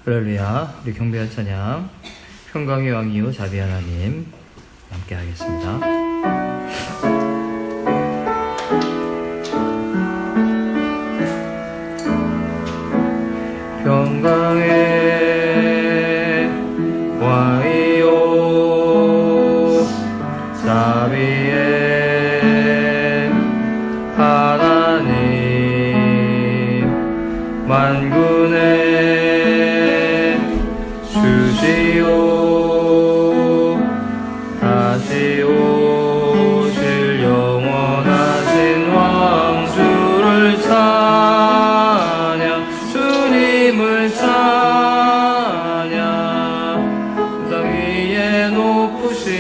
할렐루야. 우리 경배한 찬양 평강의 왕이요 자비 하나님 함께 하겠습니다. 평강의 왕이요 자비의 하나님 만군의 주시오 다시 오실 영원하신 왕주를 찬양 주님을 찬양 땅 위에 높으신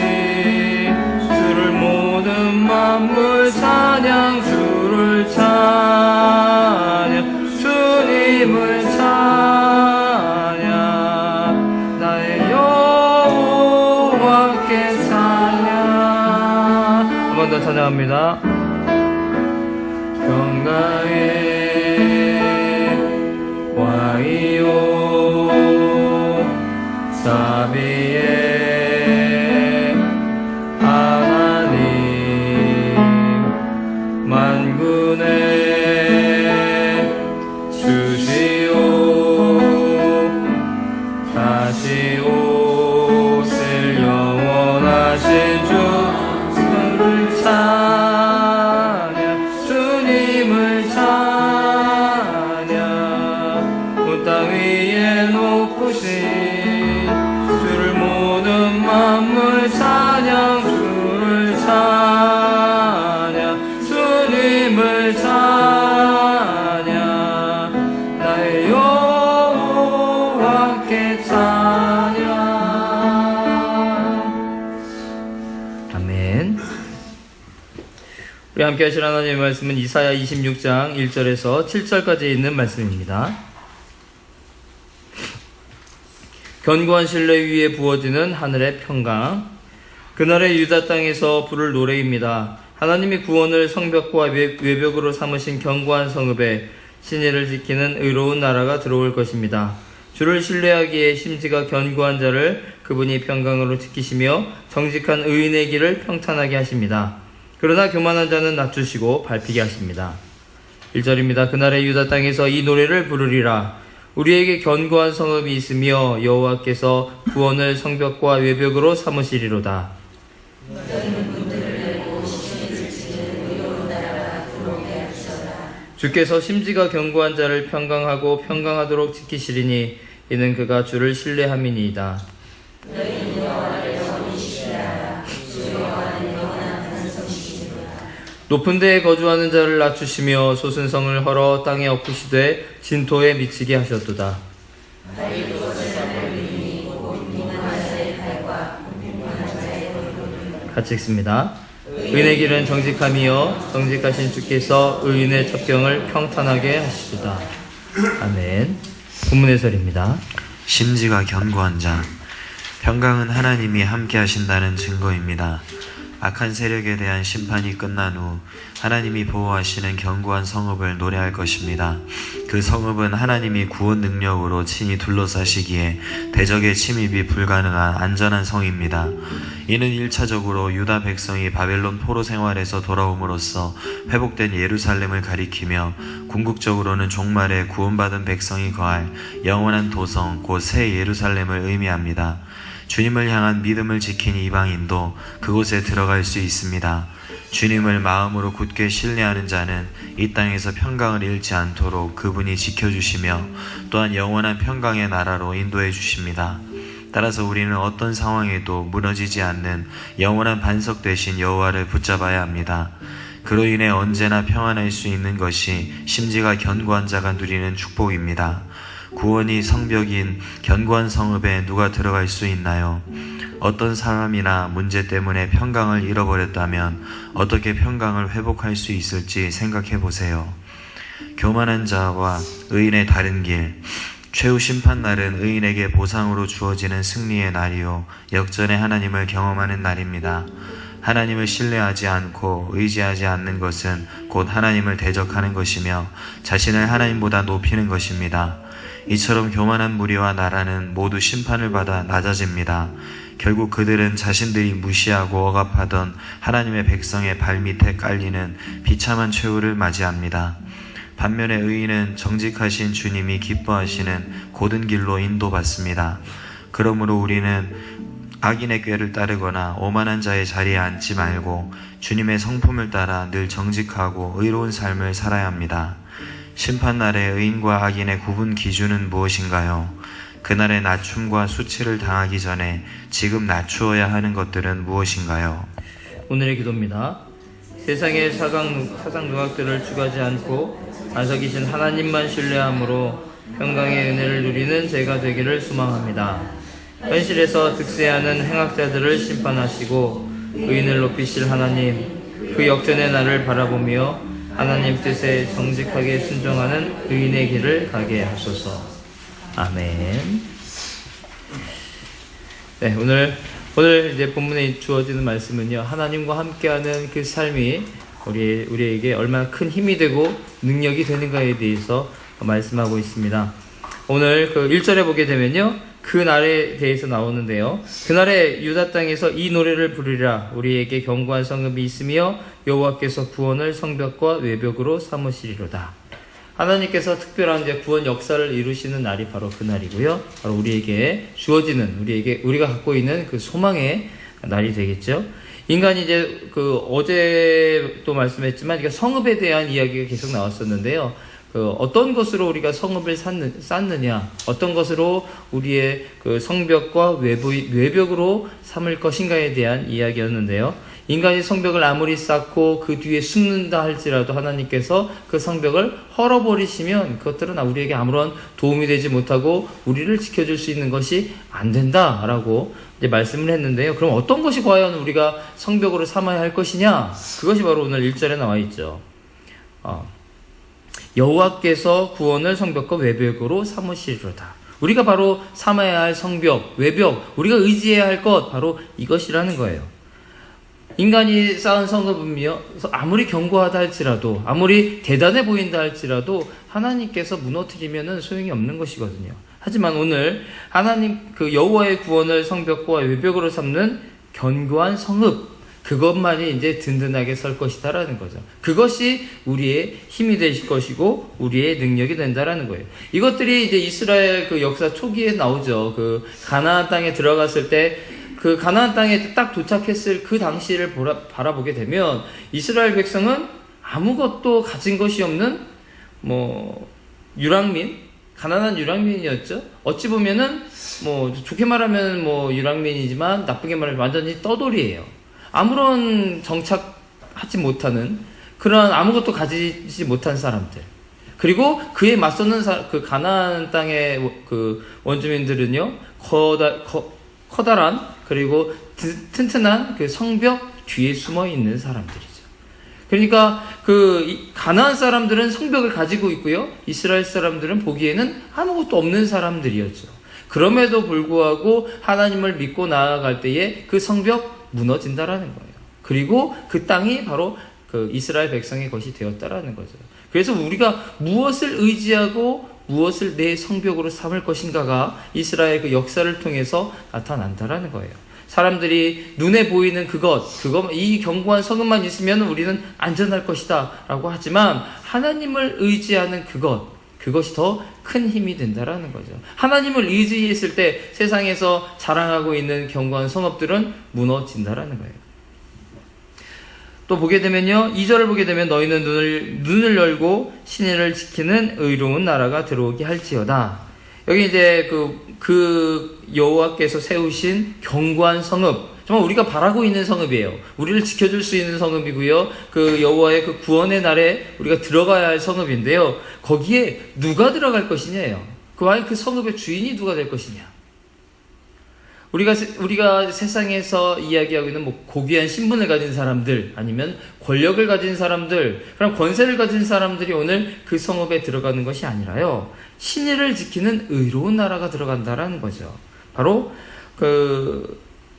주를 모든 만물 찬양 주를 찬양 주님을 찬양 나의 여호와께 찬양 한 번 더 찬양합니다. 평강의 왕이요 자비의 하나님 만군의 주시오 다시 오실 영원하신 주를 찬양 주님을 찬양 온 땅 위에 높으신 주를 모든 만물 찬양 주를 찬양 주님을 찬양 나의 여호와께 찬양. 아멘. 우리 함께 하실 하나님의 말씀은 이사야 26장 1절에서 7절까지 있는 말씀입니다. 견고한 신뢰 위에 부어지는 하늘의 평강. 그날의 유다 땅에서 부를 노래입니다. 하나님이 구원을 성벽과 외벽으로 삼으신 견고한 성읍에 신의를 지키는 의로운 나라가 들어올 것입니다. 주를 신뢰하기에 심지가 견고한 자를 그분이 평강으로 지키시며 정직한 의인의 길을 평탄하게 하십니다. 그러나 교만한 자는 낮추시고 밟히게 하십니다. 1절입니다. 그날의 유다 땅에서 이 노래를 부르리라. 우리에게 견고한 성읍이 있으며 여호와께서 구원을 성벽과 외벽으로 삼으시리로다. 주께서 심지가 견고한 자를 평강하고 평강하도록 지키시리니 이는 그가 주를 신뢰함이니이다. 높은 데에 거주하는 자를 낮추시며 솟은 헐어 땅에 엎으시되 진토에 미치게 하셨도다. 같이 읽습니다. 의인의 길은 정직함이요 정직하신 주께서 의인의 첩경을 평탄하게 하시도다. 아멘. 본문 해설입니다. 심지가 견고한 자. 평강은 하나님이 함께 하신다는 증거입니다. 악한 세력에 대한 심판이 끝난 후 하나님이 보호하시는 견고한 성읍을 노래할 것입니다. 그 성읍은 하나님이 구원 능력으로 친히 둘러싸시기에 대적의 침입이 불가능한 안전한 성입니다. 이는 1차적으로 유다 백성이 바벨론 포로 생활에서 돌아옴으로써 회복된 예루살렘을 가리키며 궁극적으로는 종말에 구원받은 백성이 거할 영원한 도성 곧 새 예루살렘을 의미합니다. 주님을 향한 믿음을 지킨 이방인도 그곳에 들어갈 수 있습니다. 주님을 마음으로 굳게 신뢰하는 자는 이 땅에서 평강을 잃지 않도록 그분이 지켜주시며 또한 영원한 평강의 나라로 인도해 주십니다. 따라서 우리는 어떤 상황에도 무너지지 않는 영원한 반석 되신 여호와를 붙잡아야 합니다. 그로 인해 언제나 평안할 수 있는 것이 심지가 견고한 자가 누리는 축복입니다. 구원이 성벽인 견고한 성읍에 누가 들어갈 수 있나요? 어떤 사람이나 문제 때문에 평강을 잃어버렸다면 어떻게 평강을 회복할 수 있을지 생각해 보세요. 교만한 자와 의인의 다른 길. 최후 심판날은 의인에게 보상으로 주어지는 승리의 날이요 역전의 하나님을 경험하는 날입니다. 하나님을 신뢰하지 않고 의지하지 않는 것은 곧 하나님을 대적하는 것이며 자신을 하나님보다 높이는 것입니다. 이처럼 교만한 무리와 나라는 모두 심판을 받아 낮아집니다. 결국 그들은 자신들이 무시하고 억압하던 하나님의 백성의 발밑에 깔리는 비참한 최후를 맞이합니다. 반면에 의인은 정직하신 주님이 기뻐하시는 곧은 길로 인도받습니다. 그러므로 우리는 악인의 꾀를 따르거나 오만한 자의 자리에 앉지 말고 주님의 성품을 따라 늘 정직하고 의로운 삶을 살아야 합니다. 심판날에 의인과 악인의 구분 기준은 무엇인가요? 그날의 낮춤과 수치를 당하기 전에 지금 낮추어야 하는 것들은 무엇인가요? 오늘의 기도입니다. 세상의 사상 누각들을 추구하지 않고 안석이신 하나님만 신뢰함으로 평강의 은혜를 누리는 제가 되기를 소망합니다. 현실에서 득세하는 행악자들을 심판하시고 의인을 높이실 하나님, 그 역전의 날을 바라보며 하나님 뜻에 정직하게 순종하는 의인의 길을 가게 하소서. 아멘. 네, 오늘 이제 본문에 주어지는 말씀은요, 하나님과 함께하는 그 삶이 우리에게 얼마나 큰 힘이 되고 능력이 되는가에 대해서 말씀하고 있습니다. 오늘 그 1절에 보게 되면요, 그 날에 대해서 나오는데요. 그날에 유다 땅에서 이 노래를 부르리라. 우리에게 견고한 성읍이 있으며 여호와께서 구원을 성벽과 외벽으로 삼으시리로다. 하나님께서 특별한 이제 구원 역사를 이루시는 날이 바로 그 날이고요. 바로 우리에게 주어지는, 우리가 갖고 있는 그 소망의 날이 되겠죠. 인간이 이제 어제 또 말씀했지만 성읍에 대한 이야기가 계속 나왔었는데요. 어떤 것으로 우리가 성읍을 쌓느냐, 어떤 것으로 우리의 그 성벽과 외벽으로 삼을 것인가에 대한 이야기였는데요. 인간이 성벽을 아무리 쌓고 그 뒤에 숨는다 할지라도 하나님께서 그 성벽을 헐어버리시면 그것들은 우리에게 아무런 도움이 되지 못하고 우리를 지켜줄 수 있는 것이 안 된다라고 이제 말씀을 했는데요. 그럼 어떤 것이 과연 우리가 성벽으로 삼아야 할 것이냐? 그것이 바로 오늘 1절에 나와 있죠. 여호와께서 구원을 성벽과 외벽으로 삼으시리로다. 우리가 바로 삼아야 할 성벽, 외벽, 우리가 의지해야 할 것, 바로 이것이라는 거예요. 인간이 쌓은 성읍은요, 아무리 견고하다 할지라도, 아무리 대단해 보인다 할지라도 하나님께서 무너뜨리면은 소용이 없는 것이거든요. 하지만 오늘 하나님 그 여호와의 구원을 성벽과 외벽으로 삼는 견고한 성읍, 그것만이 이제 든든하게 설 것이다라는 거죠. 그것이 우리의 힘이 되실 것이고 우리의 능력이 된다라는 거예요. 이것들이 이제 이스라엘 그 역사 초기에 나오죠. 그 가나안 땅에 들어갔을 때 그 가나안 땅에 딱 도착했을 그 당시를 바라보게 되면 이스라엘 백성은 아무것도 가진 것이 없는 가난한 유랑민이었죠. 어찌 보면은 좋게 말하면 유랑민이지만 나쁘게 말하면 완전히 떠돌이에요. 아무런 정착하지 못하는 그런 아무것도 가지지 못한 사람들. 그리고 그에 맞서는 그 가나안 땅의 그 원주민들은요, 커다란 그리고 튼튼한 그 성벽 뒤에 숨어 있는 사람들이죠. 그러니까 가나안 사람들은 성벽을 가지고 있고요, 이스라엘 사람들은 보기에는 아무것도 없는 사람들이었죠. 그럼에도 불구하고 하나님을 믿고 나아갈 때에 그 성벽 무너진다라는 거예요. 그리고 그 땅이 바로 그 이스라엘 백성의 것이 되었다라는 거죠. 그래서 우리가 무엇을 의지하고 무엇을 내 성벽으로 삼을 것인가가 이스라엘 그 역사를 통해서 나타난다라는 거예요. 사람들이 눈에 보이는 이 견고한 성읍만 있으면 우리는 안전할 것이다 라고 하지만 하나님을 의지하는 그것이 더 큰 힘이 된다라는 거죠. 하나님을 의지했을 때 세상에서 자랑하고 있는 견고한 성읍들은 무너진다라는 거예요. 또 보게 되면요, 2절을 보게 되면 너희는 눈을 열고 신의를 지키는 의로운 나라가 들어오게 할지어다. 여기 이제 그 여호와께서 세우신 견고한 성읍, 정말 우리가 바라고 있는 성읍이에요. 우리를 지켜줄 수 있는 성읍이고요. 그 여호와의 그 구원의 날에 우리가 들어가야 할 성읍인데요. 거기에 누가 들어갈 것이냐예요. 그 성읍의 주인이 누가 될 것이냐. 우리가 세상에서 이야기하고 있는 고귀한 신분을 가진 사람들, 아니면 권력을 가진 사람들, 그런 권세를 가진 사람들이 오늘 그 성읍에 들어가는 것이 아니라요, 신의를 지키는 의로운 나라가 들어간다라는 거죠. 바로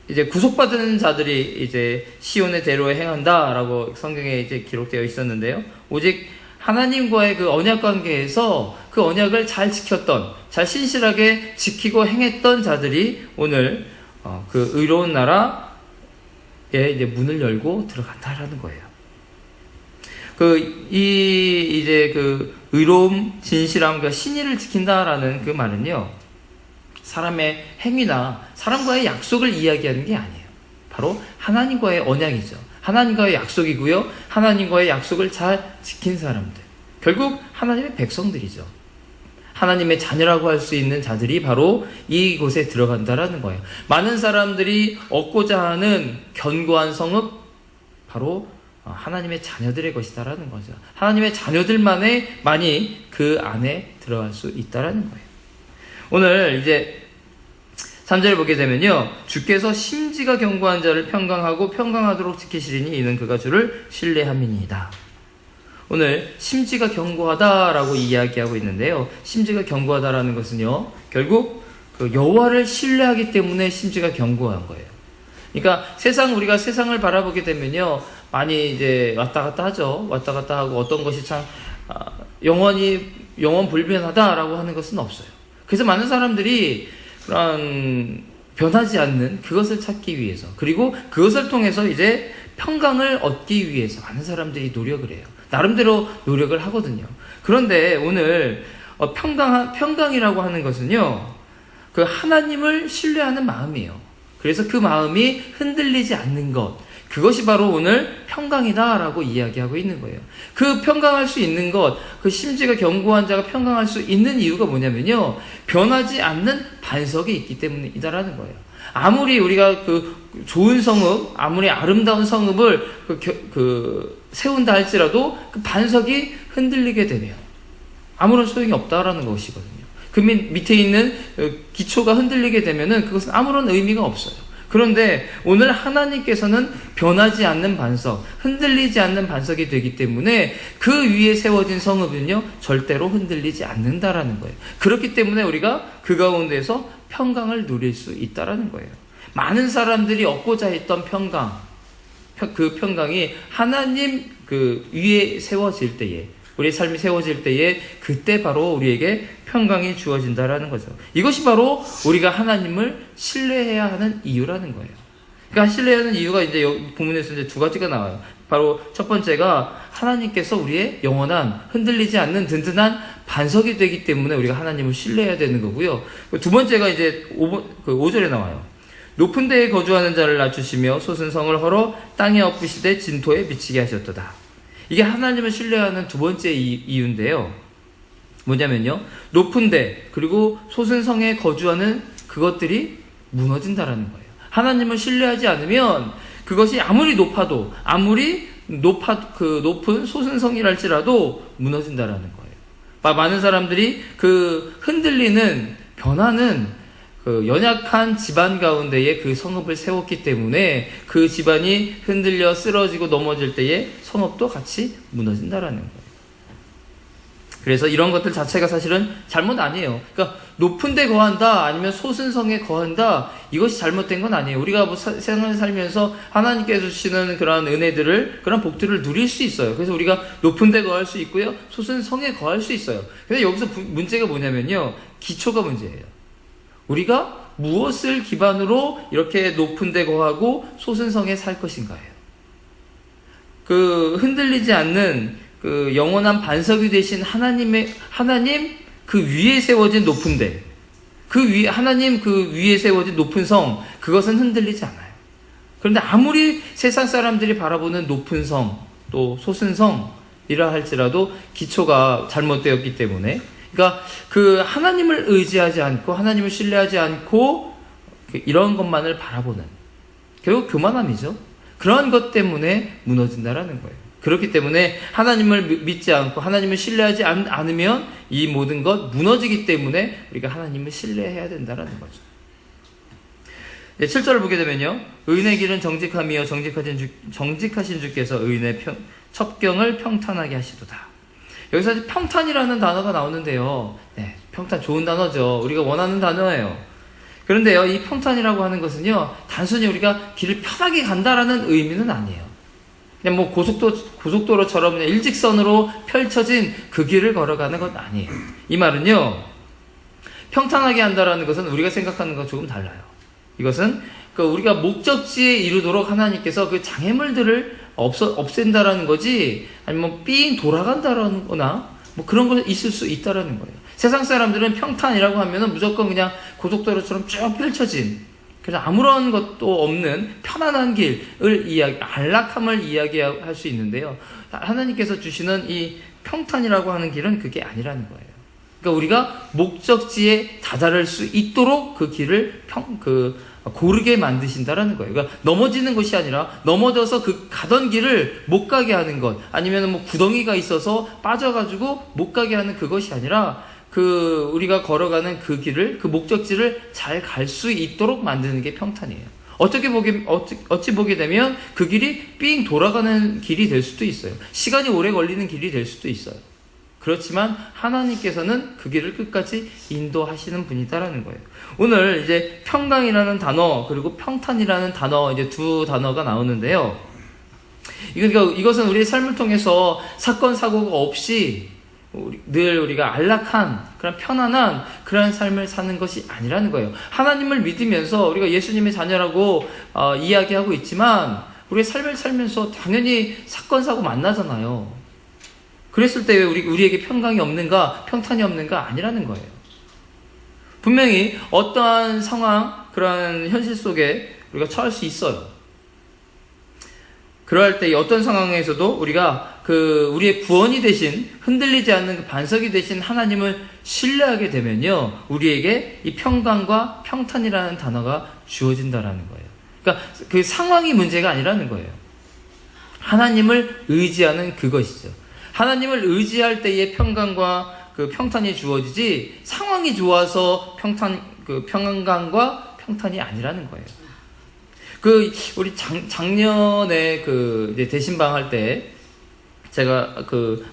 이제 구속받은 자들이 이제 시온의 대로에 행한다라고 성경에 이제 기록되어 있었는데요. 오직 하나님과의 그 언약 관계에서 그 언약을 잘 지켰던, 잘 신실하게 지키고 행했던 자들이 오늘 그 의로운 나라에 이제 문을 열고 들어간다라는 거예요. 이제 그 의로움, 진실함과 신의를 지킨다라는 그 말은요, 사람의 행위나 사람과의 약속을 이야기하는 게 아니에요. 바로 하나님과의 언약이죠. 하나님과의 약속이고요. 하나님과의 약속을 잘 지킨 사람들. 결국 하나님의 백성들이죠. 하나님의 자녀라고 할 수 있는 자들이 바로 이곳에 들어간다라는 거예요. 많은 사람들이 얻고자 하는 견고한 성읍, 바로 하나님의 자녀들의 것이다라는 거죠. 하나님의 자녀들만이 그 안에 들어갈 수 있다라는 거예요. 오늘 이제 3절을 보게 되면요, 주께서 심지가 견고한 자를 평강하고 평강하도록 지키시리니 이는 그가 주를 신뢰함이니이다. 오늘 심지가 견고하다라고 이야기하고 있는데요, 심지가 견고하다라는 것은요, 결국 그 여호와를 신뢰하기 때문에 심지가 견고한 거예요. 그러니까 우리가 세상을 바라보게 되면요, 많이 이제 왔다 갔다 하죠. 왔다 갔다 하고 어떤 것이 참 영원 불변하다라고 하는 것은 없어요. 그래서 많은 사람들이 그런 변하지 않는 그것을 찾기 위해서, 그리고 그것을 통해서 이제 평강을 얻기 위해서 많은 사람들이 노력을 해요. 나름대로 노력을 하거든요. 그런데 오늘 평강이라고 하는 것은요, 그 하나님을 신뢰하는 마음이에요. 그래서 그 마음이 흔들리지 않는 것, 그것이 바로 오늘 평강이다라고 이야기하고 있는 거예요. 그 평강할 수 있는 것, 그 심지가 견고한 자가 평강할 수 있는 이유가 뭐냐면요, 변하지 않는 반석이 있기 때문이다라는 거예요. 아무리 우리가 그 좋은 성읍, 아무리 아름다운 성읍을 세운다 할지라도 그 반석이 흔들리게 되면 아무런 소용이 없다라는 것이거든요. 그 밑에 있는 기초가 흔들리게 되면은 그것은 아무런 의미가 없어요. 그런데 오늘 하나님께서는 변하지 않는 반석, 흔들리지 않는 반석이 되기 때문에 그 위에 세워진 성읍은요, 절대로 흔들리지 않는다라는 거예요. 그렇기 때문에 우리가 그 가운데서 평강을 누릴 수 있다라는 거예요. 많은 사람들이 얻고자 했던 평강, 그 평강이 하나님 그 위에 세워질 때에, 우리의 삶이 세워질 때에 그때 바로 우리에게 평강이 주어진다라는 거죠. 이것이 바로 우리가 하나님을 신뢰해야 하는 이유라는 거예요. 그러니까 신뢰해야 하는 이유가 이제 본문에서 이제 두 가지가 나와요. 바로 첫 번째가 하나님께서 우리의 영원한 흔들리지 않는 든든한 반석이 되기 때문에 우리가 하나님을 신뢰해야 되는 거고요. 두 번째가 이제 5절에 나와요. 높은 데에 거주하는 자를 낮추시며 솟은 성을 헐어 땅에 엎으시되 진토에 미치게 하셨도다. 이게 하나님을 신뢰하는 두 번째 이유인데요. 뭐냐면요, 높은 데 그리고 솟은 성에 거주하는 그것들이 무너진다라는 거예요. 하나님을 신뢰하지 않으면 그것이 아무리 높아도, 아무리 높은 솟은 성이랄지라도 무너진다라는 거예요. 많은 사람들이 그 흔들리는, 변하는 그 연약한 집안 가운데에 그 성읍을 세웠기 때문에 그 집안이 흔들려 쓰러지고 넘어질 때에 성읍도 같이 무너진다라는 거예요. 그래서 이런 것들 자체가 사실은 잘못 아니에요. 그러니까 높은 데 거한다, 아니면 솟은 성에 거한다, 이것이 잘못된 건 아니에요. 우리가 뭐 세상을 살면서 하나님께서 주시는 그런 은혜들을, 그런 복들을 누릴 수 있어요. 그래서 우리가 높은 데 거할 수 있고요, 솟은 성에 거할 수 있어요. 근데 여기서 문제가 뭐냐면요, 기초가 문제예요. 우리가 무엇을 기반으로 이렇게 높은 데 거하고 솟은 성에 살 것인가요? 그 흔들리지 않는 그 영원한 반석이 되신 하나님 그 위에 세워진 높은 데, 하나님 그 위에 세워진 높은 성, 그것은 흔들리지 않아요. 그런데 아무리 세상 사람들이 바라보는 높은 성, 또 솟은 성이라 할지라도 기초가 잘못되었기 때문에, 그러니까 그 하나님을 의지하지 않고, 하나님을 신뢰하지 않고 이런 것만을 바라보는, 결국 교만함이죠. 그런 것 때문에 무너진다라는 거예요. 그렇기 때문에 하나님을 믿지 않고 하나님을 신뢰하지 않으면 이 모든 것 무너지기 때문에 우리가 하나님을 신뢰해야 된다는 거죠. 7절을 보게 되면요, 의인의 길은 정직함이여 정직하신 주께서 의인의 첩경을 평탄하게 하시도다. 여기서 평탄이라는 단어가 나오는데요, 네, 평탄 좋은 단어죠. 우리가 원하는 단어예요. 그런데요, 이 평탄이라고 하는 것은요, 단순히 우리가 길을 편하게 간다라는 의미는 아니에요. 그냥 뭐 고속도로처럼 그냥 일직선으로 펼쳐진 그 길을 걸어가는 것 아니에요. 이 말은요, 평탄하게 한다라는 것은 우리가 생각하는 것과 조금 달라요. 이것은 우리가 목적지에 이르도록 하나님께서 그 장애물들을 없앤다라는 거지, 아니면 삥 돌아간다라는 거나 뭐 그런 거 있을 수 있다라는 거예요. 세상 사람들은 평탄이라고 하면은 무조건 그냥 고속도로처럼 쭉 펼쳐진, 그래서 아무런 것도 없는 편안한 길을 안락함을 이야기할 수 있는데요. 하나님께서 주시는 이 평탄이라고 하는 길은 그게 아니라는 거예요. 그러니까 우리가 목적지에 다다를 수 있도록 그 길을 고르게 만드신다라는 거예요. 그러니까 넘어지는 것이 아니라 넘어져서 그 가던 길을 못 가게 하는 것, 아니면 뭐 구덩이가 있어서 빠져가지고 못 가게 하는 그것이 아니라 우리가 걸어가는 그 길을, 그 목적지를 잘 갈 수 있도록 만드는 게 평탄이에요. 어찌 보게 되면 그 길이 삥 돌아가는 길이 될 수도 있어요. 시간이 오래 걸리는 길이 될 수도 있어요. 그렇지만 하나님께서는 그 길을 끝까지 인도하시는 분이다라는 거예요. 오늘 이제 평강이라는 단어, 그리고 평탄이라는 단어, 이제 두 단어가 나오는데요. 이것은 우리의 삶을 통해서 사건, 사고가 없이 늘 우리가 안락한, 그런 편안한 그런 삶을 사는 것이 아니라는 거예요. 하나님을 믿으면서 우리가 예수님의 자녀라고 이야기하고 있지만, 우리의 삶을 살면서 당연히 사건, 사고 만나잖아요. 그랬을 때 왜 우리에게 평강이 없는가, 평탄이 없는가 아니라는 거예요. 분명히 어떠한 상황, 그런 현실 속에 우리가 처할 수 있어요. 그럴 때 어떤 상황에서도 우리가 우리의 구원이 되신, 흔들리지 않는 그 반석이 되신 하나님을 신뢰하게 되면요, 우리에게 이 평강과 평탄이라는 단어가 주어진다라는 거예요. 그러니까 그 상황이 문제가 아니라는 거예요. 하나님을 의지하는 그것이죠. 하나님을 의지할 때의 평강과 그 평탄이 주어지지, 상황이 좋아서 평강과 평탄이 아니라는 거예요. 우리 작년에 이제 대신방 할 때 제가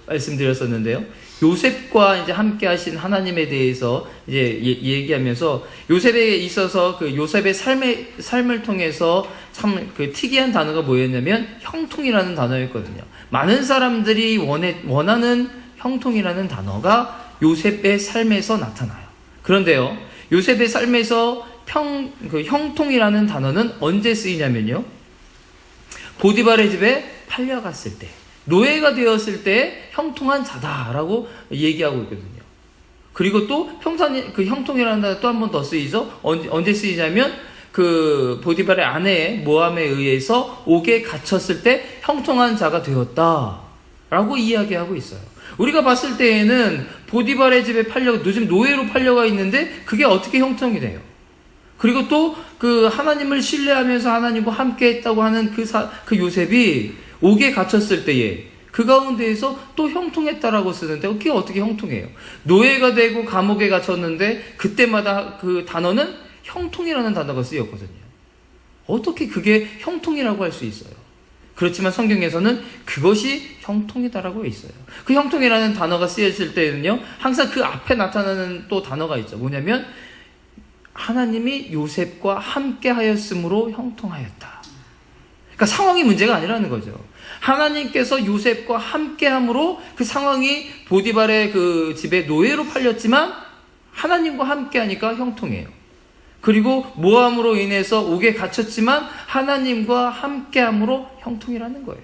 말씀드렸었는데요. 요셉과 이제 함께 하신 하나님에 대해서 이제 얘기하면서, 요셉에 있어서 요셉의 삶을 통해서 참 특이한 단어가 뭐였냐면 형통이라는 단어였거든요. 많은 사람들이 원하는 형통이라는 단어가 요셉의 삶에서 나타나요. 그런데요, 요셉의 삶에서 형통이라는 단어는 언제 쓰이냐면요, 보디발의 집에 팔려갔을 때, 노예가 되었을 때 형통한 자다라고 얘기하고 있거든요. 그리고 또 형통이라는 단어 또 한 번 더 쓰이죠. 언제 쓰이냐면 보디발의 아내 모함에 의해서 옥에 갇혔을 때 형통한 자가 되었다라고 이야기하고 있어요. 우리가 봤을 때에는 보디발의 집에 요즘 노예로 팔려가 있는데 그게 어떻게 형통이 돼요? 그리고 또 하나님을 신뢰하면서 하나님과 함께 했다고 하는 그 요셉이 옥에 갇혔을 때에 그 가운데에서 또 형통했다라고 쓰는데, 그게 어떻게 형통해요? 노예가 되고 감옥에 갇혔는데 그때마다 그 단어는 형통이라는 단어가 쓰였거든요. 어떻게 그게 형통이라고 할 수 있어요? 그렇지만 성경에서는 그것이 형통이다라고 있어요. 그 형통이라는 단어가 쓰였을 때는요, 항상 그 앞에 나타나는 또 단어가 있죠. 뭐냐면 하나님이 요셉과 함께 하였으므로 형통하였다. 그러니까 상황이 문제가 아니라는 거죠. 하나님께서 요셉과 함께함으로 그 상황이 보디발의 집에 노예로 팔렸지만 하나님과 함께하니까 형통해요. 그리고 모함으로 인해서 옥에 갇혔지만 하나님과 함께함으로 형통이라는 거예요.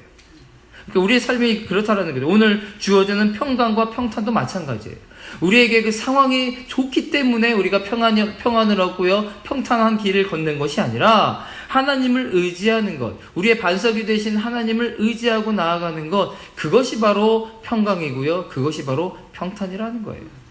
그러니까 우리의 삶이 그렇다라는 거죠. 오늘 주어지는 평강과 평탄도 마찬가지예요. 우리에게 그 상황이 좋기 때문에 우리가 평안을 얻고요, 평탄한 길을 걷는 것이 아니라 하나님을 의지하는 것, 우리의 반석이 되신 하나님을 의지하고 나아가는 것, 그것이 바로 평강이고요, 그것이 바로 평탄이라는 거예요.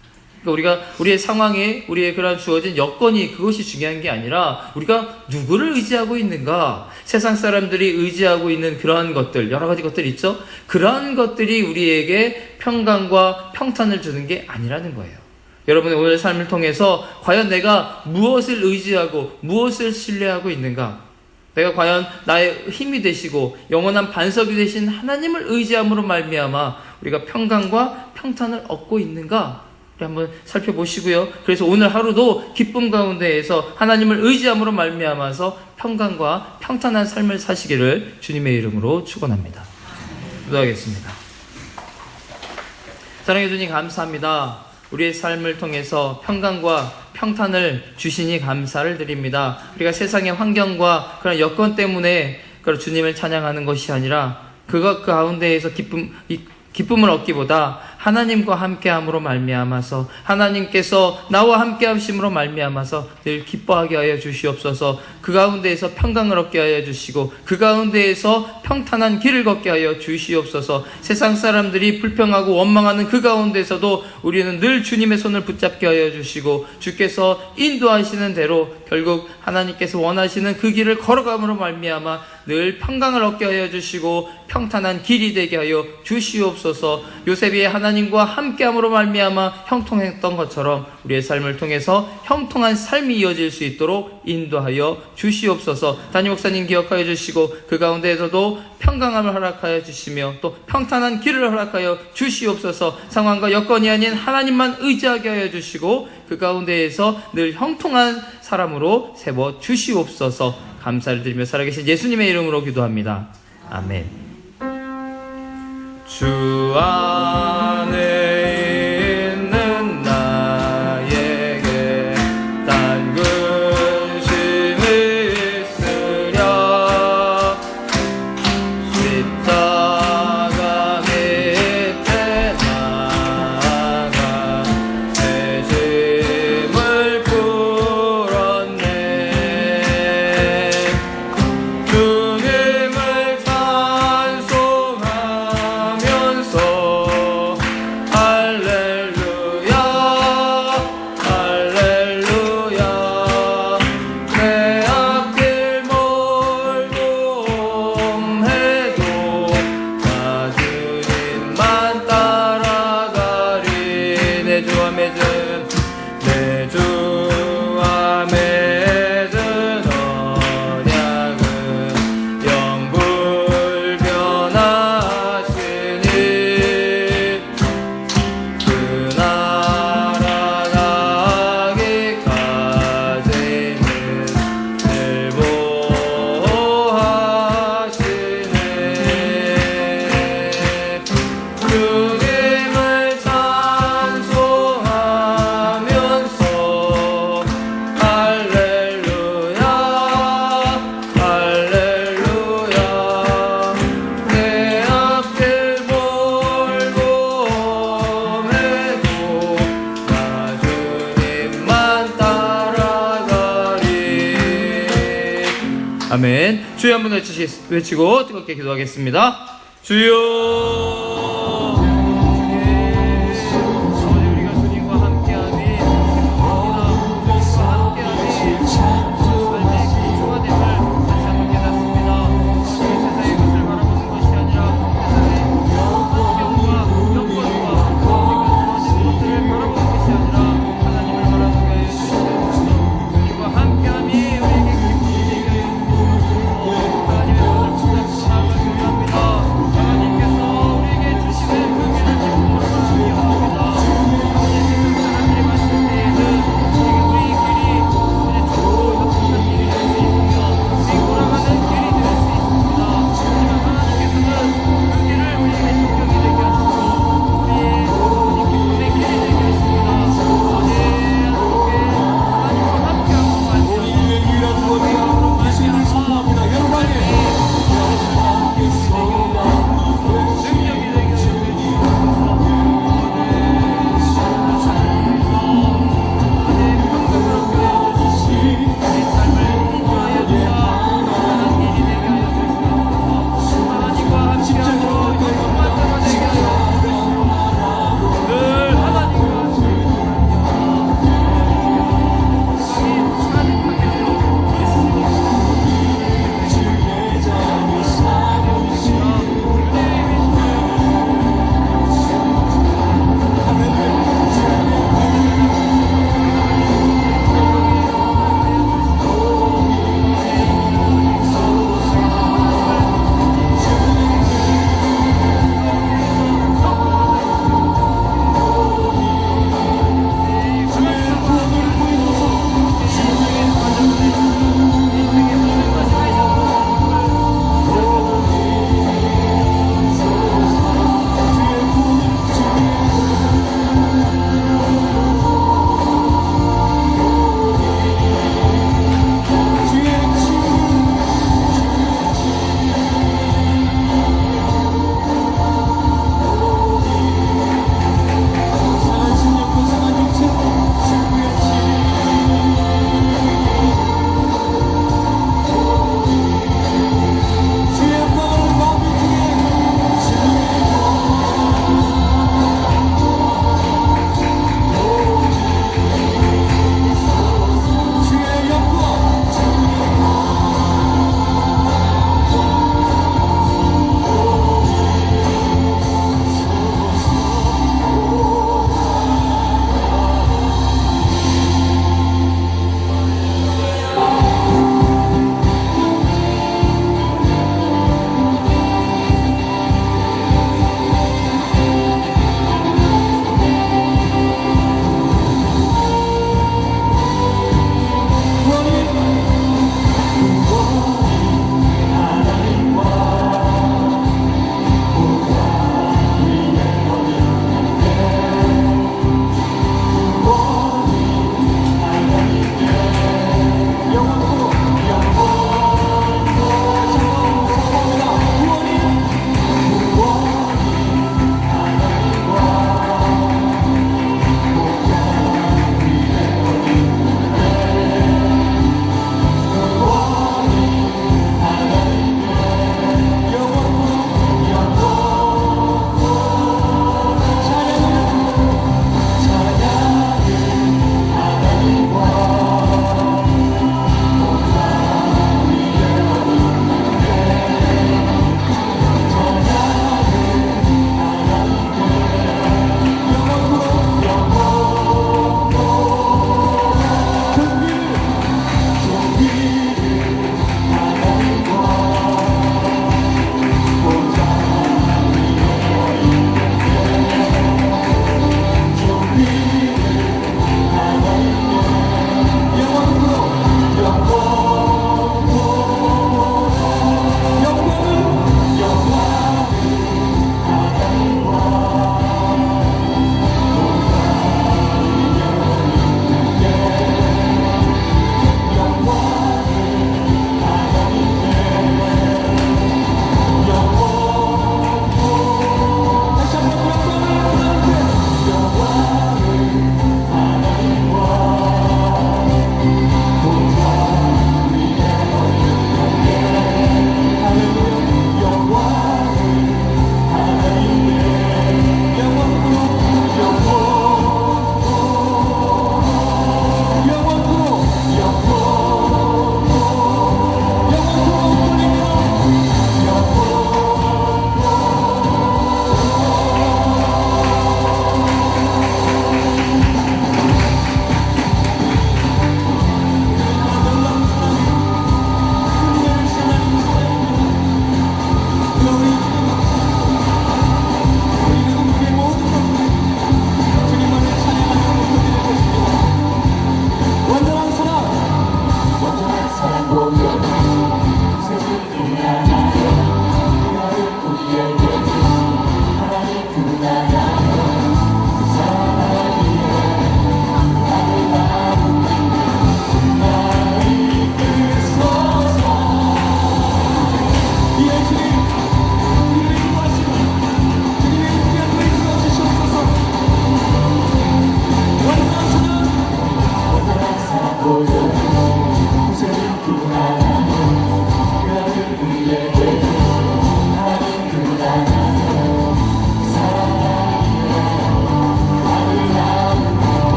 그러니까 우리의 상황에, 우리의 그런 주어진 여건이 그것이 중요한 게 아니라 우리가 누구를 의지하고 있는가, 세상 사람들이 의지하고 있는 그러한 것들, 여러 가지 것들 있죠? 그러한 것들이 우리에게 평강과 평탄을 주는 게 아니라는 거예요. 여러분의 오늘 삶을 통해서 과연 내가 무엇을 의지하고 무엇을 신뢰하고 있는가? 내가 과연 나의 힘이 되시고 영원한 반석이 되신 하나님을 의지함으로 말미암아 우리가 평강과 평탄을 얻고 있는가? 우리 한번 살펴보시고요. 그래서 오늘 하루도 기쁨 가운데에서 하나님을 의지함으로 말미암아서 평강과 평탄한 삶을 사시기를 주님의 이름으로 축원합니다. 기도하겠습니다. 사랑해 주님 감사합니다. 우리의 삶을 통해서 평강과 평탄을 주시니 감사를 드립니다. 우리가 세상의 환경과 그런 여건 때문에 주님을 찬양하는 것이 아니라 그 가운데에서 기쁨을 얻기보다 하나님과 함께함으로 말미암아서 하나님께서 나와 함께하심으로 말미암아서 늘 기뻐하게 하여 주시옵소서. 그 가운데에서 평강을 얻게 하여 주시고 그 가운데에서 평탄한 길을 걷게 하여 주시옵소서. 세상 사람들이 불평하고 원망하는 그 가운데서도 우리는 늘 주님의 손을 붙잡게 하여 주시고 주께서 인도하시는 대로 결국 하나님께서 원하시는 그 길을 걸어감으로 말미암아 늘 평강을 얻게 하여 주시고 평탄한 길이 되게 하여 주시옵소서. 요셉이 하나님과 함께함으로 말미암아 형통했던 것처럼 우리의 삶을 통해서 형통한 삶이 이어질 수 있도록 인도하여 주시옵소서. 담임 목사님 기억하여 주시고 그 가운데에서도 평강함을 허락하여 주시며 또 평탄한 길을 허락하여 주시옵소서. 상황과 여건이 아닌 하나님만 의지하게 하여 주시고 그 가운데에서 늘 형통한 사람으로 세워 주시옵소서. 감사를 드리며 살아계신 예수님의 이름으로 기도합니다. 아멘. 주 안에 있는 나에게 딴 근심이 있으랴. 십자가 밑에 나가 내 짐을 풀었네. 주님을 찬송하면서 할렐루야 할렐루야. 내 앞길 멀고 험해도 나 주님만 따라가리. 내 주와 맺은 언약은 영불변하시니 그 나라 가기까지는 늘 보호하시네. 주님을 찬송하면서 할렐루야 할렐루야. 내 앞길 멀고 험해도 나 주님만 따라가리. 아멘. 주여 한번 외치고 뜨겁게 기도하겠습니다. 주여. 우리가 주님과 함께하니 주님과 함께하니 삶의 기초가 됨을 다시 한번 깨닫습니다. 우리 세상의 것을 바라보는 것이 아니라 세상의 환경과 여건과 우리가 주어진 것을 바라보는 것이 아니라 하나님을 바라보게 하여 주시옵소서. 주님과 함께함이 우리에게 기쁨이 되게 하여 주시옵소서. 하나님의 손을 붙잡고 나아가기 원합니다. 하나님께서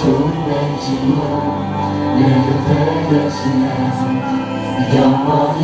존재지요 내 곁에 계시네 영원히